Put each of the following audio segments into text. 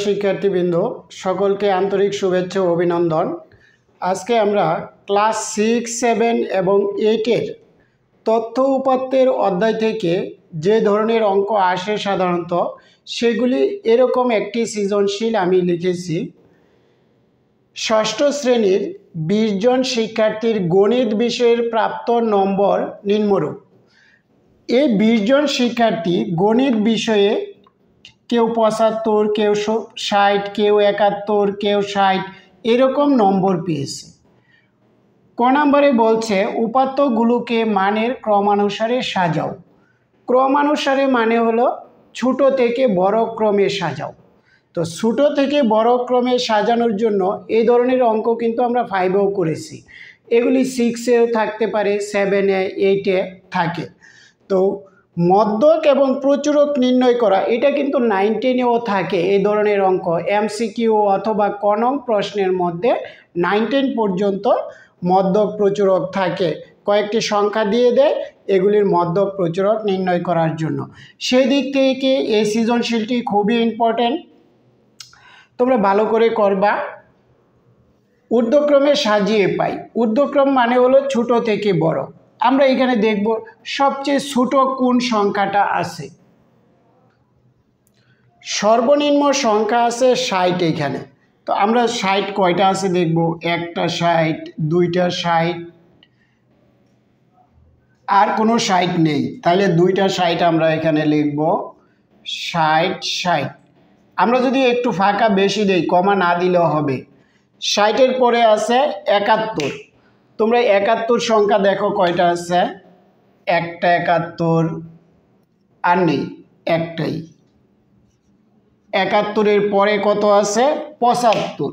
শিক্ষার্থীবৃন্দ সকলকে আন্তরিক শুভেচ্ছা ও অভিনন্দন। আজকে আমরা ক্লাস 6, 7 এবং 8-এর তথ্য উপাত্তের অধ্যায় থেকে যে ধরনের অঙ্ক আসে সাধারণত সেগুলি এরকম একটি সৃজনশীল আমি লিখেছি। ষষ্ঠ শ্রেণীর 20 জন শিক্ষার্থীর গণিত বিষয়ের প্রাপ্ত নম্বর নিম্নরূপ। এই 20 জন শিক্ষার্থী গণিত বিষয়ে কেউ 75, কেউ 60, কেউ 71, কেউ 60 এরকম নম্বর পেয়েছে। ক নম্বরে বলছে উপাত্তগুলোকে মানের ক্রমানুসারে সাজাও। ক্রমানুসারে মানে হলো ছোট থেকে বড় ক্রমে সাজাও। তো ছোট থেকে বড় ক্রমে সাজানোর জন্য এই ধরনের অঙ্ক কিন্তু আমরা 5-এও করেছি, এগুলি 6-এও থাকতে পারে, 7-এ, 8-এ থাকে। তো মধ্যক এবং প্রচুরক নির্ণয় করা এটা কিন্তু 9, 10-এও থাকে। এই ধরনের অঙ্ক MCQ অথবা ক নং প্রশ্নের মধ্যে 9, 10 পর্যন্ত মধ্যক প্রচুরক থাকে। কয়েকটি সংখ্যা দিয়ে দেয় এগুলির মধ্যক প্রচুরক নির্ণয় করার জন্য। সেই দিক থেকে এই সৃজনশীলটি খুবই ইম্পর্টেন্ট, তোমরা ভালো করে করবা। ঊর্ধ্বক্রমে সাজিয়ে পাই। ঊর্ধ্বক্রম মানে হলো ছোট থেকে বড়। আমরা এখানে দেখব সবচেয়ে ছোট কোন সংখ্যাটা আছে। সর্বনিম্ন সংখ্যা আছে 60 এখানে। তো আমরা 60 কয়টা আছে দেখব, একটা 60, দুইটা 60, আর কোনো 60 নেই, তাহলে দুইটা 60 আমরা এখানে লিখব। 60, 60 আমরা যদি একটু ফাঁকা বেশি দেই, কমা না দিলেও হবে। 60-এর পরে আছে 71। তোমরা 71 সংখ্যা দেখো কয়টা আছে, একটা 71, আর নেই, একটাই। 71-এর পরে কত আছে, 75।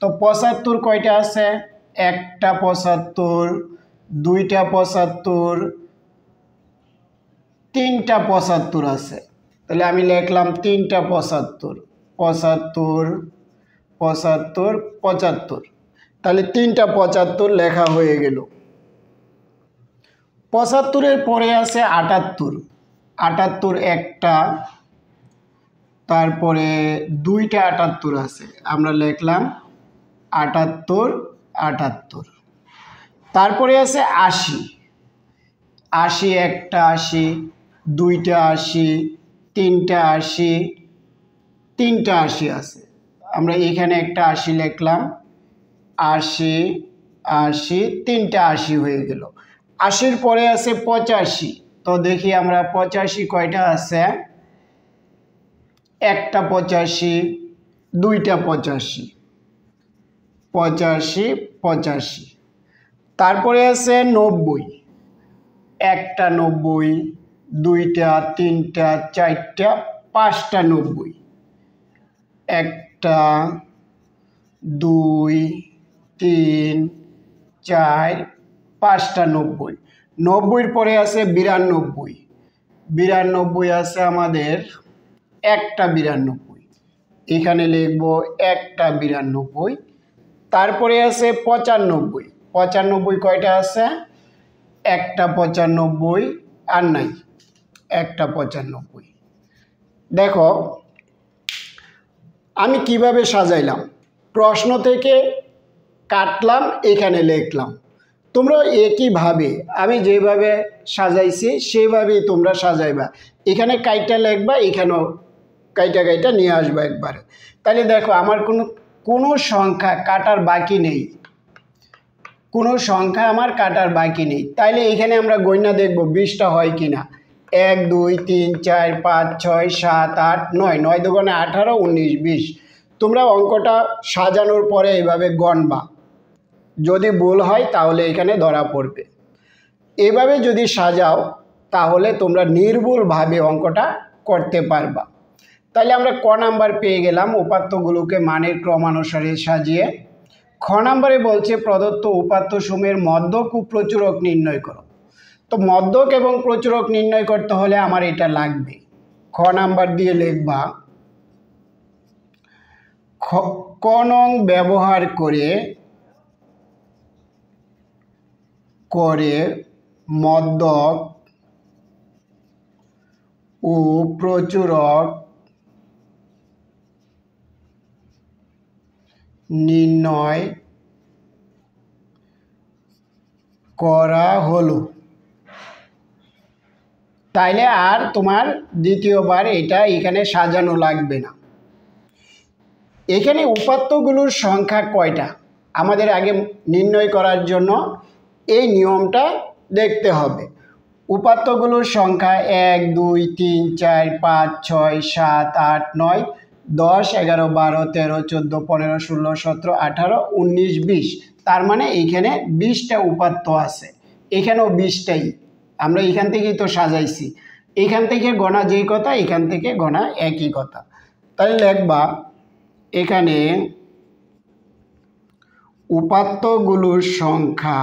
তো 75 কয়টা আছে, একটা 75, দুইটা 75, তিনটা 75 আছে। তাহলে আমি লিখলাম তিনটা 75, 75, 75, 75। তাহলে তিনটা 75 লেখা হয়ে গেল। 75-এর পরে আছে 78, 78 একটা, তারপরে দুইটা 78 আছে, আমরা লিখলাম 78, 78। তারপরে আছে 80, 80 একটা 80, দুইটা 80, তিনটা 80, তিনটা 80 আছে, আমরা এখানে একটা 80 লিখলাম। 80, 80, তিনটা 80 হয়ে গেল। 80-এর পরে আছে 85। তো দেখি আমরা 85 কয়টা আছে, একটা 85, দুইটা 85, 85, 85। তারপরে আছে 90, একটা 90, দুইটা, তিনটা, চারটা, পাঁচটা 90, একটা, দুই, তিন, চার, পাঁচটা 90। 90-এর পরে আছে 92, 92 আছে আমাদের একটা 92, এখানে লিখব একটা 92। তারপরে আছে 95, 95 কয়টা আছে, একটা 95, আর নাই, একটা 95। দেখো আমি কিভাবে সাজাইলাম, প্রশ্ন থেকে কাটলাম, এখানে লিখলাম। তোমরা একইভাবে আমি যেভাবে সাজাইছি সেইভাবেই তোমরা সাজাইবা। এখানে কাইটা লিখবা, এখানেও কাইটা নিয়ে আসবা একবারে। তাহলে দেখো আমার কোনো সংখ্যা কাটার বাকি নেই, কোনো সংখ্যা আমার কাটার বাকি নেই। তাইলে এখানে আমরা গণনা দেখব 20টা হয় কিনা। 1, 2, 3, 4, 5, 6, 7, 8, 9, 9 দুগুণে 18, 19, 20। তোমরা অঙ্কটা সাজানোর পরে এইভাবে গণবা, যদি ভুল হয় তাহলে এখানে ধরা পড়বে। এভাবে যদি সাজাও তাহলে তোমরা নির্ভুলভাবে অঙ্কটা করতে পারবা। তাহলে আমরা ক নাম্বার পেয়ে গেলাম, উপাত্তগুলোকে মানের ক্রমানুসারে সাজিয়ে। খ নাম্বারে বলছে প্রদত্ত উপাত্তসমূহের মধ্যক ও প্রচুরক নির্ণয় করো। তো মধ্যক এবং প্রচুরক নির্ণয় করতে হলে আমার এটা লাগবে। খ নাম্বার দিয়ে লিখবা, ক নং ব্যবহার করে মধ্যক ও প্রচুরক নির্ণয় করা হলো। তাইলে আর তোমার দ্বিতীয়বার এটা এখানে সাজানো লাগবে না। এখানে উপাত্তগুলোর সংখ্যা কয়টা আমাদের আগে নির্ণয় করার জন্য এই নিয়মটা দেখতে হবে। উপাত্তগুলোর সংখ্যা 1 2 3 4 5 6 7 8 9 10 11 12 13 14 15 16 17 18 19 20। তার মানে এইখানে 20টা উপাত্ত আছে, এখানেও 20টাই। আমরা এখান থেকেই তো সাজাইছি, এখান থেকে গণা যেই কথা এখান থেকে গণা একই কথা। তাহলে লিখবা এখানে উপাত্তগুলোর সংখ্যা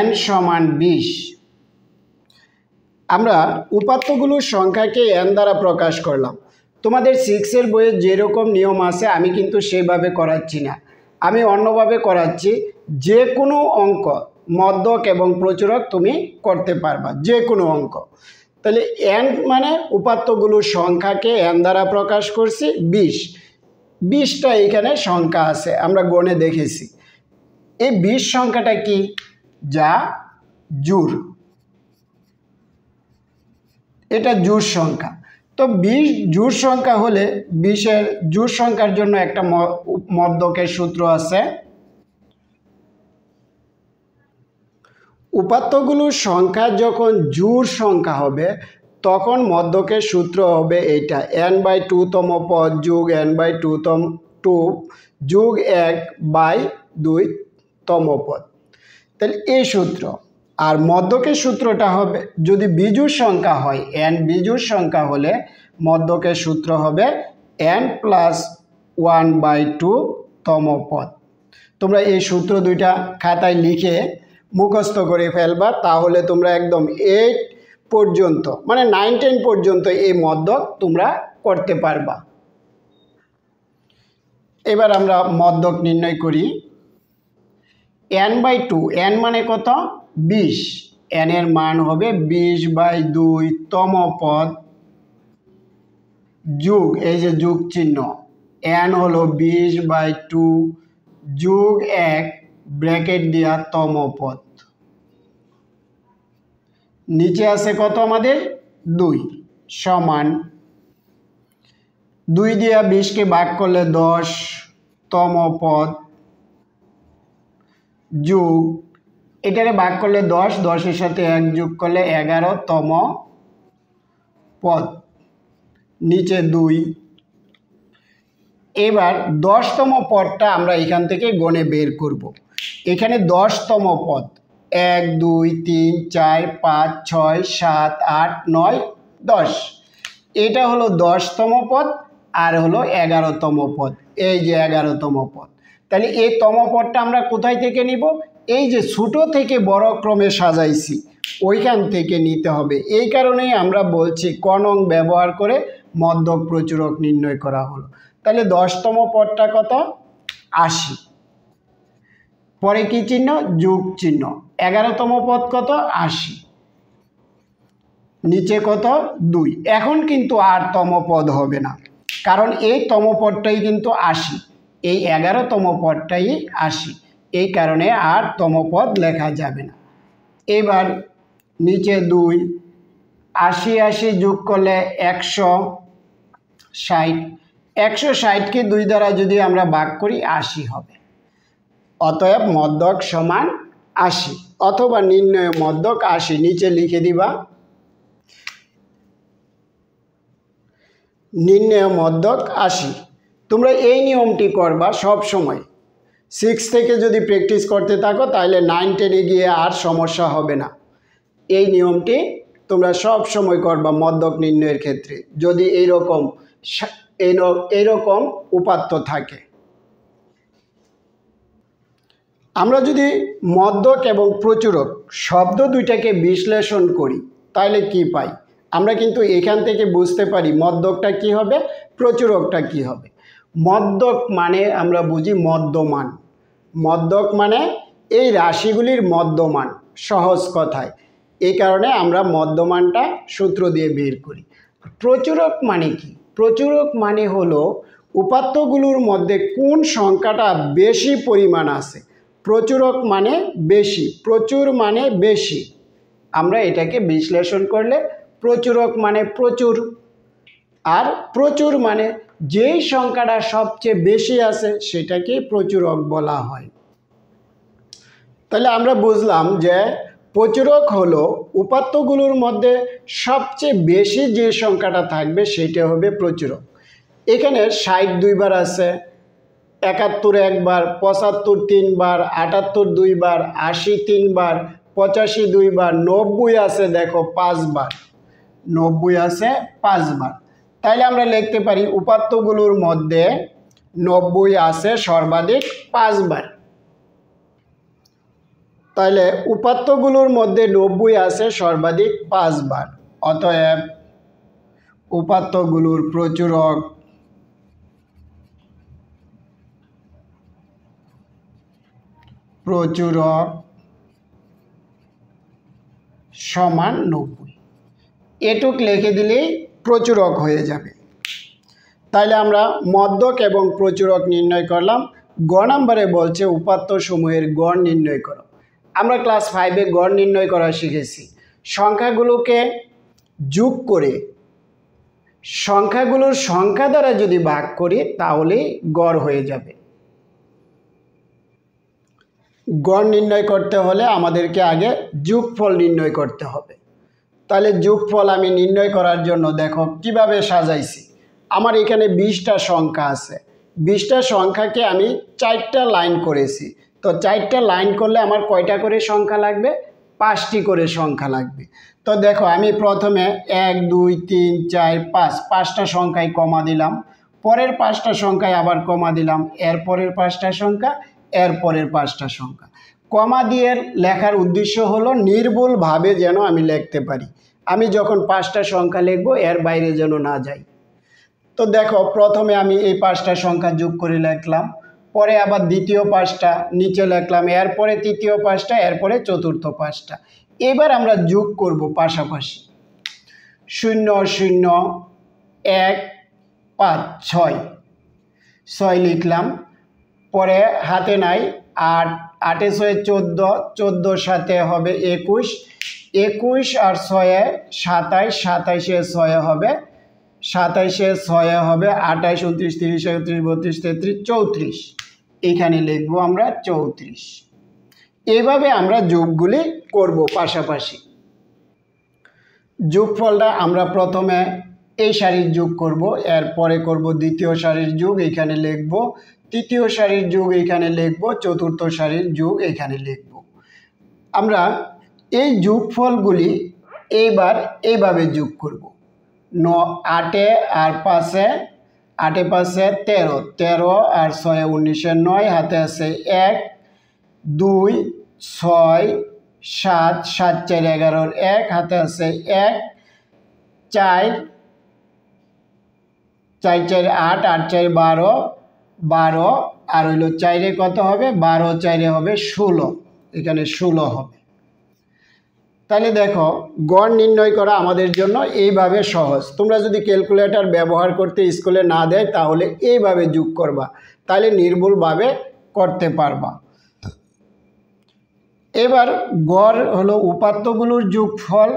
n সমান 20। আমরা উপাত্তগুলোর সংখ্যাকে n দ্বারা প্রকাশ করলাম। তোমাদের 6-এর বইয়ে যেরকম নিয়ম আছে আমি কিন্তু সেভাবে করাচ্ছি না, আমি অন্যভাবে করাচ্ছি। যে কোনো অঙ্ক মধ্যক এবং প্রচুরক তুমি করতে পারবা, যে কোনো অঙ্ক। তাহলে n মানে উপাত্তগুলোর সংখ্যাকে n দ্বারা প্রকাশ করছি। 20টা এখানে সংখ্যা আছে, আমরা গণে দেখেছি। এই 20 সংখ্যাটা কি? যা জোড়, এটা জোড় সংখ্যা। তো 20 জোড় সংখ্যা হলে 20-এর জোড় সংখ্যার জন্য একটা মধ্যকের সূত্র আছে। উপাত্তগুলোর সংখ্যা যখন জোড় সংখ্যা হবে তখন মধ্যকের সূত্র হবে এইটা, n/2 তম পদ যোগ n/2 যোগ 1/2 তম পদ। তাহলে এই সূত্র। আর মধ্যকের সূত্রটা হবে, যদি বিজোড় সংখ্যা হয়, n বিজোড় সংখ্যা হলে মধ্যকের সূত্র হবে n+1/2 তম পদ। তোমরা এই সূত্র দুইটা খাতায় লিখে মুখস্থ করে ফেলবা, তাহলে তোমরা একদম 8 পর্যন্ত মানে 9-10 পর্যন্ত এই মধ্যক তোমরা করতে পারবা। এবার আমরা মধ্যক নির্ণয় করি। n/2, n মানে কত? 20, n এর মান হবে 20/2 তম পদ যোগ, এই যে যোগ চিহ্ন, n হলো 20/2 যোগ 1 ব্র্যাকেট দিয়া তম পদ। নিচে আছে কত আমাদের? 2 সমান 2 দিয়া 20কে ভাগ করলে 10 তম পদ যোগ, এটারে ভাগ করলে 10, 10-এর সাথে 1 যোগ করলে 11 তম পদ, নিচে 2। এবার 10তম পদটা আমরা এখান থেকে গণে বের করব। এখানে 10তম পদ 1 2 3 4 5 6 7 8 9 10, এটা হলো 10তম পদ আর হলো 11তম পদ, এই যে 11তম পদ। তাহলে এই তম পদটা আমরা কোথায় থেকে নিব? এই যে ছোট থেকে বড় ক্রমে সাজাইছি ওইখান থেকে নিতে হবে। এই কারণেই আমরা বলছি ক নং ব্যবহার করে মধ্যক প্রচুরক নির্ণয় করা হলো। তাহলে 10তম পদটা কত? 80, পরে কি চিহ্ন? যোগ চিহ্ন। 11তম পদ কত? 80, নিচে কত? 2। এখন কিন্তু আর তম পদ হবে না, কারণ এই তম পদটাই কিন্তু 80, এই 11তম পদটাই 80, এই কারণে আর তম পদ লেখা যাবে না। এবার নিচে 2, 80 80 যোগ করলে 160, 160কে 2 দ্বারা যদি আমরা ভাগ করি 80 হবে। অতএব মধ্যক সমান 80, অথবা নির্ণয় মধ্যক 80 নিচে লিখে দিবা। নির্ণয় মধ্যক 80। তোমরা এই নিয়মটি করবা সব সময়। 6 থেকে যদি প্র্যাকটিস করতে থাকো তাহলে 9-10-এ গিয়ে আর সমস্যা হবে না। এই নিয়মটি তোমরা সব সময় করবা মধ্যক নির্ণয়ের ক্ষেত্রে, যদি এইরকম উপাত্ত থাকে। আমরা যদি মধ্যক এবং প্রচুরক শব্দ দুইটাকে বিশ্লেষণ করি তাহলে কি পাই? আমরা কিন্তু এখান থেকে বুঝতে পারি মধ্যকটা কি হবে, প্রচুরকটা কি হবে। মধ্যক মানে আমরা বুঝি মধ্যমান। মধ্যক মানে এই রাশিগুলির মধ্যমান, সহজ কথায়। এই কারণে আমরা মধ্যমানটা সূত্র দিয়ে বের করি। প্রচুরক মানে কি? প্রচুরক মানে হলো উপাত্তগুলোর মধ্যে কোন সংখ্যাটা বেশি পরিমাণ আছে। প্রচুরক মানে বেশি, প্রচুর মানে বেশি। আমরা এটাকে বিশ্লেষণ করলে প্রচুরক মানে প্রচুর, আর প্রচুর মানে যেই সংখ্যাটা সবচেয়ে বেশি আছে সেটাকে প্রচুরক বলা হয়। তাহলে আমরা বুঝলাম যে প্রচুরক হলো উপাত্তগুলোর মধ্যে সবচেয়ে বেশি যে সংখ্যাটা থাকবে সেটা হবে প্রচুরক। এখানে 60 দুইবার আছে, 71 একবার, 75 তিনবার, 78 দুইবার, 80 তিনবার, 85 দুইবার, 90 আছে দেখো 5 বার, 90 আছে 5 বার। তাইলে আমরা লিখতে পারি উপাত্তগুলোর মধ্যে 90 আছে সর্বাধিক 5 বার। তাহলে উপাত্তগুলোর মধ্যে 90 আছে সর্বাধিক 5 বার। অতএব উপাত্তগুলোর প্রচুরক সমান 90। এটুক লিখে দিলেই প্রচুরক হয়ে যাবে। তাহলে আমরা মধ্যক এবং প্রচুরক নির্ণয় করলাম। গ নম্বরে বলছে উপাত্ত সমূহের গড় নির্ণয় করো। আমরা ক্লাস 5-এ গড় নির্ণয় করা শিখেছি। সংখ্যাগুলোকে যোগ করে সংখ্যাগুলোর সংখ্যা দ্বারা যদি ভাগ করি তাহলে গড় হয়ে যাবে। গড় নির্ণয় করতে হলে আমাদেরকে আগে যোগফল নির্ণয় করতে হবে। তাহলে যোগফল আমি নির্ণয় করার জন্য দেখো কিভাবে সাজাইছি। আমার এখানে 20টা সংখ্যা আছে, 20টা সংখ্যাকে আমি 4টা লাইন করেছি। তো 4টা লাইন করলে আমার কয়টা করে সংখ্যা লাগবে? 5টি করে সংখ্যা লাগবে। তো দেখো আমি প্রথমে 1 2 3 4 5 5টা সংখ্যায় কমা দিলাম, পরের 5টা সংখ্যায় আবার কমা দিলাম, এরপরের 5টা সংখ্যা, এরপরের 5টা সংখ্যা। কমা দিয়ে লেখার উদ্দেশ্য হলো নির্ভুলভাবে যেন আমি লিখতে পারি। আমি যখন 5টা সংখ্যা লিখব এর বাইরে যেন না যাই। তো দেখো প্রথমে আমি এই 5টা সংখ্যা যোগ করে লিখলাম, পরে আবার দ্বিতীয় 5টা নিচে লিখলাম, এরপরে তৃতীয় 5টা, এরপরে চতুর্থ 5টা। এবার আমরা যোগ করব পাশাপাশি। 0 0 1 5 6 6 লিখলাম, পরে হাতে নাই 8, 8 এ 6 14, 14 সাথে হবে 21, 21 আর 6 27, 27 এ 6 হবে 27 এ 6 হবে 28, 29, 30, 31, 32, 33, 34। এখানে লিখব আমরা 34। এভাবে আমরা যোগগুলি করব পাশাপাশি। যোগফলটা আমরা প্রথমে এই সারির যোগ করব, এরপরে করব দ্বিতীয় সারির যোগ, এখানে লিখব তৃতীয় সারির যোগ, এখানে লিখব চতুর্থ সারির যোগ, এখানে লিখব। আমরা এই যোগফলগুলি এইবার এইভাবে যোগ করব। 8 আর 5, 8 5 13, 13 আর 6 19, 9 হাতে আছে 1 2 6 7, 7 4 11, 1 হাতে আছে 1 4 4 4 8, 8 4 12, 12 আর হইল 4 কত হবে? 12 4 হবে 16, এখানে 16 হবে। তাহলে দেখো গড় নির্ণয় করা আমাদের জন্য এইভাবে সহজ। তোমরা যদি ক্যালকুলেটর ব্যবহার করতে স্কুলে না দেয় তাহলে এইভাবে যোগ করবা, তাহলে নির্ভুলভাবে করতে পারবা। এবার গড় হলো উপাত্তগুলোর যোগফল,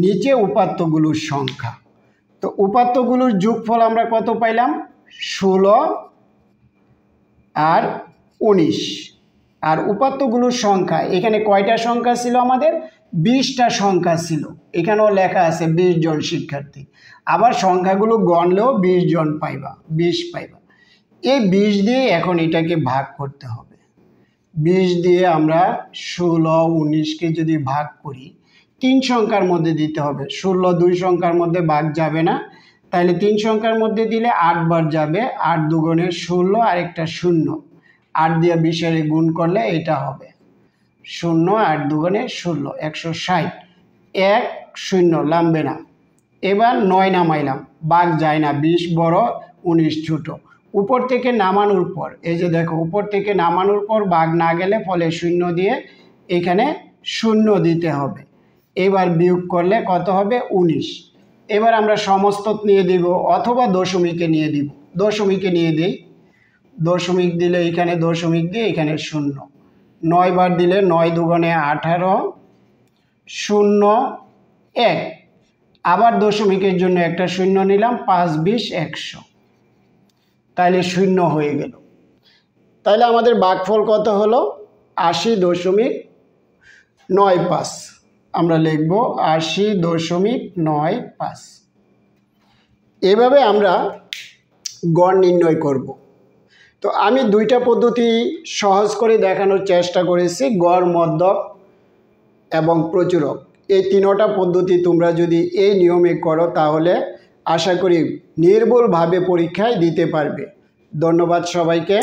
নিচে উপাত্তগুলোর সংখ্যা। তো উপাত্তগুলোর যোগফল আমরা কত পাইলাম? 16 আর 19। আর উপাত্তগুলোর সংখ্যা, এখানে কয়টা সংখ্যা ছিল আমাদের? 20টা সংখ্যা ছিল। এখানেও লেখা আছে 20 জন শিক্ষার্থী। আবার সংখ্যাগুলো গণলেও 20 জন পাইবা, 20 পাইবা। এই 20 দিয়ে এখন এটাকে ভাগ করতে হবে। 20 দিয়ে আমরা 16 19কে যদি ভাগ করি, 3 সংখ্যার মধ্যে দিতে হবে। 16 2 সংখ্যার মধ্যে ভাগ যাবে না, তাহলে 3 সংখ্যার মধ্যে দিলে 8 বার যাবে। 8 দুগুণে 16 আর একটা 0, 8 দিয়ে 20 গুণ করলে এটা হবে 0, 8 দুগুণে 16, 160, 1 0 নামবে না। এবার 9 নামাইলাম, ভাগ যায় না, 20 বড় 19 ছোট, উপর থেকে নামানোর পর এই যে দেখো উপর থেকে নামানোর পর ভাগ না গেলে ফলে শূন্য দিয়ে এখানে শূন্য দিতে হবে। এবার বিয়োগ করলে কত হবে 19। এবার আমরা সমস্ত নিয়ে দিব অথবা দশমিকে নিয়ে দিব। দশমিকে নিয়ে দিই, দশমিক দিলে এখানে দশমিক দিয়ে এখানে শূন্য। 9 বার দিলে 9 দুগুণে 18, 0 1। আবার দশমিকের জন্য একটা শূন্য নিলাম, 5 20 100, তাহলে শূন্য হয়ে গেল। তাহলে আমাদের ভাগফল কত হলো 80.95। আমরা লিখব 80.95। এভাবে আমরা গড় নির্ণয় করব। তো আমি দুইটা পদ্ধতি সহজ করে দেখানোর চেষ্টা করেছি, গড়, মধ্যক এবং প্রচুরক। এই তিনটা পদ্ধতি তোমরা যদি এই নিয়মে করো তাহলে আশা করি নির্ভুলভাবে পরীক্ষায় দিতে পারবে। ধন্যবাদ সবাইকে।